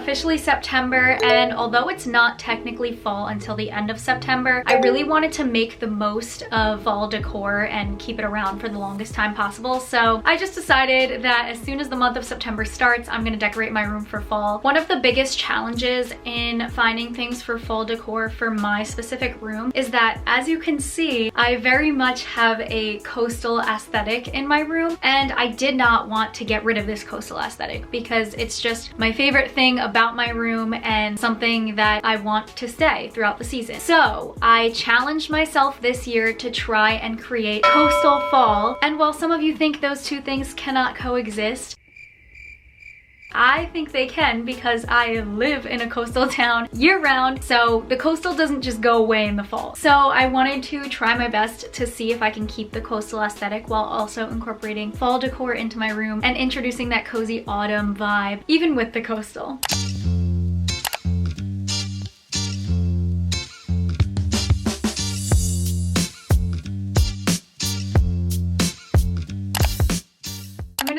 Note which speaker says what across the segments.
Speaker 1: officially September, and although it's not technically fall until the end of September, I really wanted to make the most of fall decor and keep it around for the longest time possible. So I just decided that as soon as the month of September starts, I'm gonna decorate my room for fall. One of the biggest challenges in finding things for fall decor for my specific room is that, as you can see, I very much have a coastal aesthetic in my room, and I did not want to get rid of this coastal aesthetic because it's just my favorite thing about my room and something that I want to stay throughout the season. So I challenged myself this year to try and create coastal fall, and while some of you think those two things cannot coexist, I think they can because I live in a coastal town year-round, so the coastal doesn't just go away in the fall. So I wanted to try my best to see if I can keep the coastal aesthetic while also incorporating fall decor into my room and introducing that cozy autumn vibe, even with the coastal.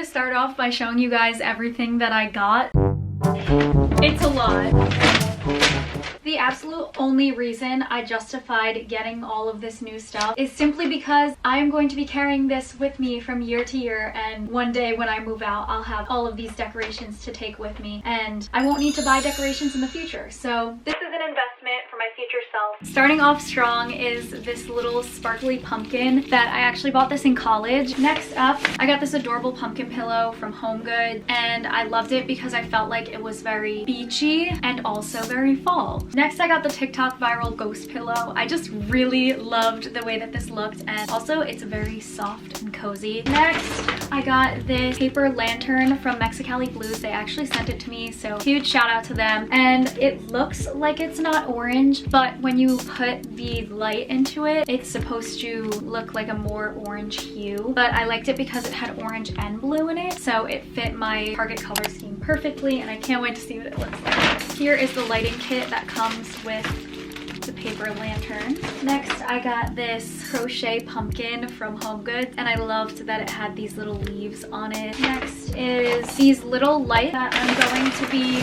Speaker 1: Start off by showing you guys everything that I got. It's a lot. The absolute only reason I justified getting all of this new stuff is simply because I'm going to be carrying this with me from year to year, and one day when I move out, I'll have all of these decorations to take with me, and I won't need to buy decorations in the future. So this is an investment for my future self. Starting off strong is this little sparkly pumpkin that I actually bought this in college. Next up, I got this adorable pumpkin pillow from HomeGoods, and I loved it because I felt like it was very beachy and also very fall. Next, I got the TikTok viral ghost pillow. I just really loved the way that this looked, and also it's very soft and cozy. Next, I got this paper lantern from Mexicali Blues. They actually sent it to me, so huge shout out to them. And it looks like it's not orange, but when you put the light into it, it's supposed to look like a more orange hue. But I liked it because it had orange and blue in it, so it fit my Target color scheme perfectly, and I can't wait to see what it looks like. Here is the lighting kit that comes with the paper lantern. Next, I got this crochet pumpkin from HomeGoods, and I loved that it had these little leaves on it. Next is these little lights that I'm going to be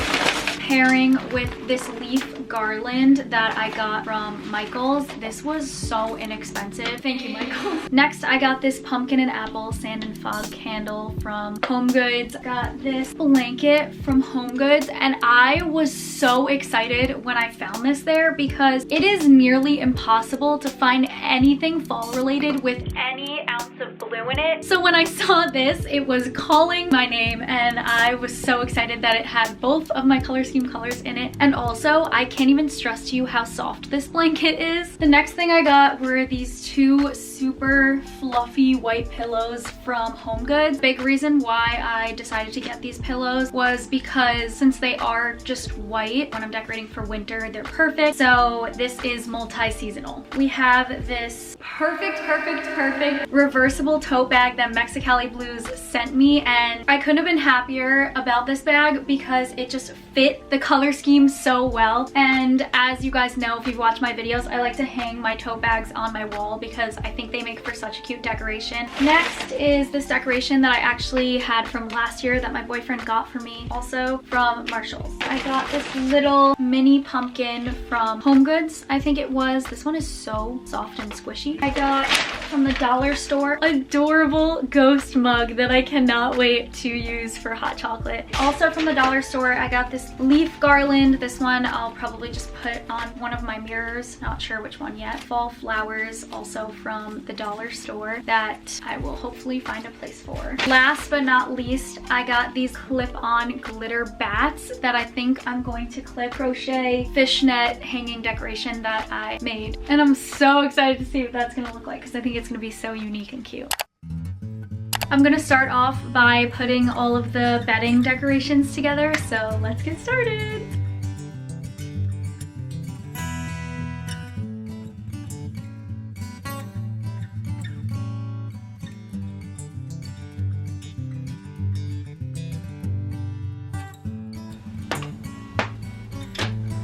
Speaker 1: pairing with this leaf garland that I got from Michael's. This was so inexpensive. Thank you, Michael. Next, I got this pumpkin and apple sand and fog candle from HomeGoods. Got this blanket from HomeGoods, and I was so excited when I found this there because it is nearly impossible to find anything fall related with any ounce of blue in it. So when I saw this, it was calling my name, and I was so excited that it had both of my color scheme colors in it. And also, I can't even stress to you how soft this blanket is. The next thing I got were these two super fluffy white pillows from HomeGoods. Big reason why I decided to get these pillows was because since they are just white, when I'm decorating for winter, they're perfect. So this is multi-seasonal. We have this perfect reversible tote bag that Mexicali Blues sent me, and I couldn't have been happier about this bag because it just fit the color scheme so well. And as you guys know, if you've watched my videos, I like to hang my tote bags on my wall because I think they make for such a cute decoration. Next is this decoration that I actually had from last year that my boyfriend got for me, also from Marshall's. I got this little mini pumpkin from HomeGoods, I think it was. This one is so soft and squishy. I got from the dollar store adorable ghost mug that I cannot wait to use for hot chocolate. Also from the dollar store, I got this leaf garland. This one I'll probably just put on one of my mirrors, not sure which one yet. Fall flowers, also from the dollar store, that I will hopefully find a place for. Last but not least, I got these clip-on glitter bats that I think I'm going to clip crochet fishnet hanging decoration that I made, and I'm so excited to see what that's gonna look like because I think it's gonna be so unique and cute. I'm gonna start off by putting all of the bedding decorations together, so let's get started.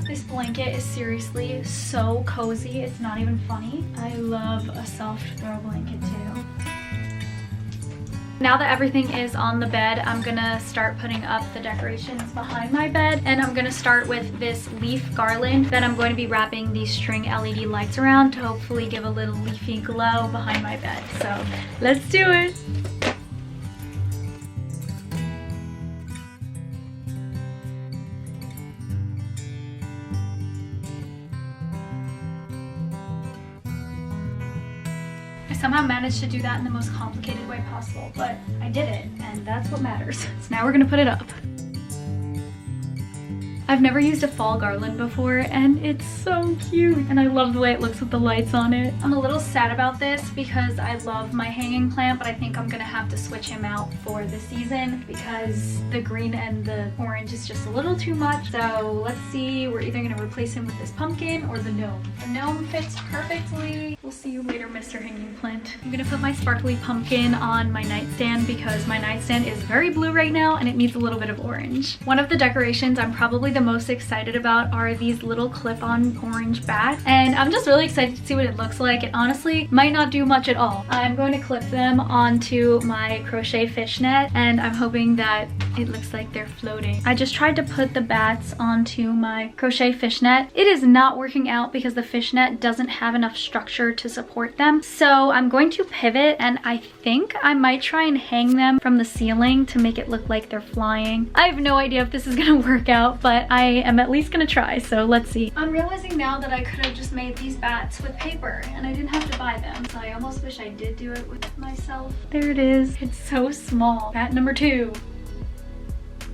Speaker 1: This blanket is seriously so cozy, it's not even funny. I love a soft throw blanket too. Now that everything is on the bed, I'm gonna start putting up the decorations behind my bed, and I'm gonna start with this leaf garland that I'm going to be wrapping these string LED lights around to hopefully give a little leafy glow behind my bed. So let's do it. I somehow managed to do that in the most complicated way possible, but I did it, and that's what matters. So now we're gonna put it up. I've never used a fall garland before, and it's so cute, and I love the way it looks with the lights on it. I'm a little sad about this because I love my hanging plant, but I think I'm gonna have to switch him out for the season because the green and the orange is just a little too much. So let's see, we're either gonna replace him with this pumpkin or the gnome. The gnome fits perfectly. We'll see you later, Mr. Hanging Plant. I'm gonna put my sparkly pumpkin on my nightstand because my nightstand is very blue right now and it needs a little bit of orange. One of the decorations I'm probably the most excited about are these little clip-on orange bats, and I'm just really excited to see what it looks like. It honestly might not do much at all. I'm going to clip them onto my crochet fishnet, and I'm hoping that it looks like they're floating. I just tried to put the bats onto my crochet fishnet. It is not working out because the fishnet doesn't have enough structure to support them. So I'm going to pivot, and I think I might try and hang them from the ceiling to make it look like they're flying. I have no idea if this is gonna work out, but I am at least gonna try, so let's see. I'm realizing now that I could have just made these bats with paper and I didn't have to buy them. So I almost wish I did do it with myself. There it is. It's so small. Bat number 2.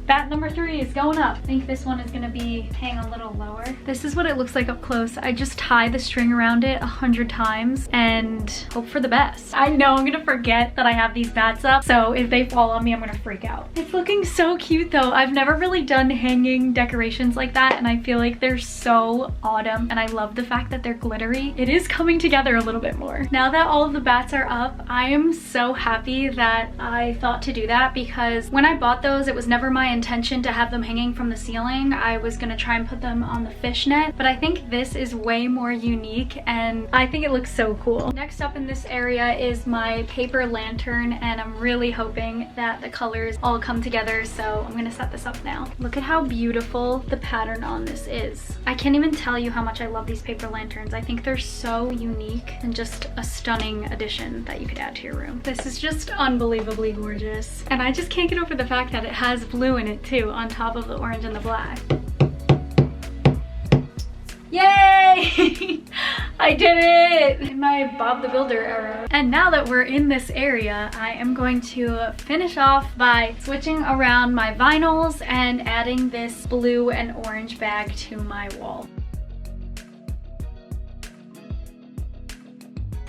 Speaker 1: Bat number 3 is going up. I think this one is gonna be hang a little lower. This is what it looks like up close. I just tie the string around it 100 times and hope for the best. I know I'm gonna forget that I have these bats up, so if they fall on me, I'm gonna freak out. It's looking so cute though. I've never really done hanging decorations like that, and I feel like they're so autumn, and I love the fact that they're glittery. It is coming together a little bit more. Now that all of the bats are up, I am so happy that I thought to do that, because when I bought those, it was never my intention to have them hanging from the ceiling. I was gonna try and put them on the fishnet, but I think this is way more unique and I think it looks so cool. Next up in this area is my paper lantern, and I'm really hoping that the colors all come together, so I'm gonna set this up now. Look at how beautiful the pattern on this is. I can't even tell you how much I love these paper lanterns. I think they're so unique and just a stunning addition that you could add to your room. This is just unbelievably gorgeous, and I just can't get over the fact that it has blue in it too, on top of the orange and the black. Yay! I did it! In my Bob the Builder era. And now that we're in this area, I am going to finish off by switching around my vinyls and adding this blue and orange bag to my wall.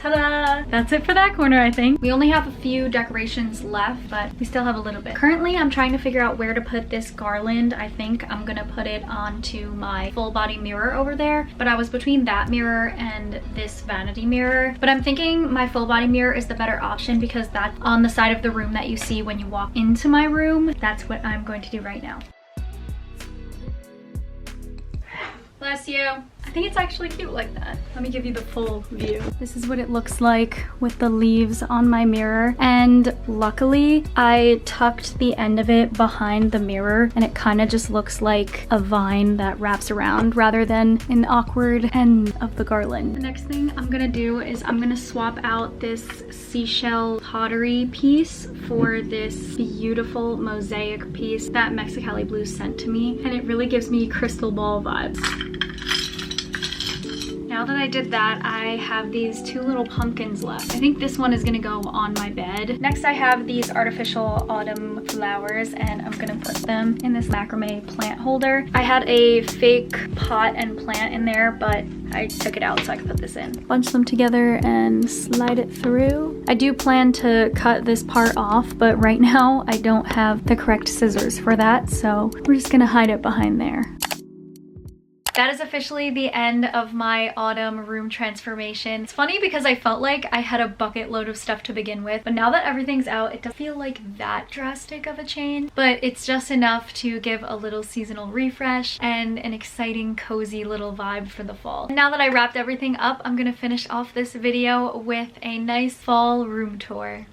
Speaker 1: Ta-da! That's it for that corner, I think. We only have a few decorations left, but we still have a little bit. Currently, I'm trying to figure out where to put this garland. I think I'm gonna put it onto my full body mirror over there, but I was between that mirror and this vanity mirror. But I'm thinking my full body mirror is the better option because that's on the side of the room that you see when you walk into my room. That's what I'm going to do right now. Bless you. I think it's actually cute like that. Let me give you the full view. This is what it looks like with the leaves on my mirror. And luckily, I tucked the end of it behind the mirror, and it kind of just looks like a vine that wraps around rather than an awkward end of the garland. The next thing I'm gonna do is I'm gonna swap out this seashell pottery piece for this beautiful mosaic piece that Mexicali Blue sent to me, and it really gives me crystal ball vibes. Now that I did that, I have these 2 little pumpkins left. I think this one is gonna go on my bed. Next, I have these artificial autumn flowers, and I'm gonna put them in this macrame plant holder. I had a fake pot and plant in there, but I took it out so I could put this in. Bunch them together and slide it through. I do plan to cut this part off, but right now I don't have the correct scissors for that, so we're just gonna hide it behind there. That is officially the end of my autumn room transformation. It's funny because I felt like I had a bucket load of stuff to begin with, but now that everything's out, it doesn't feel like that drastic of a change, but it's just enough to give a little seasonal refresh and an exciting, cozy little vibe for the fall. Now that I wrapped everything up, I'm gonna finish off this video with a nice fall room tour.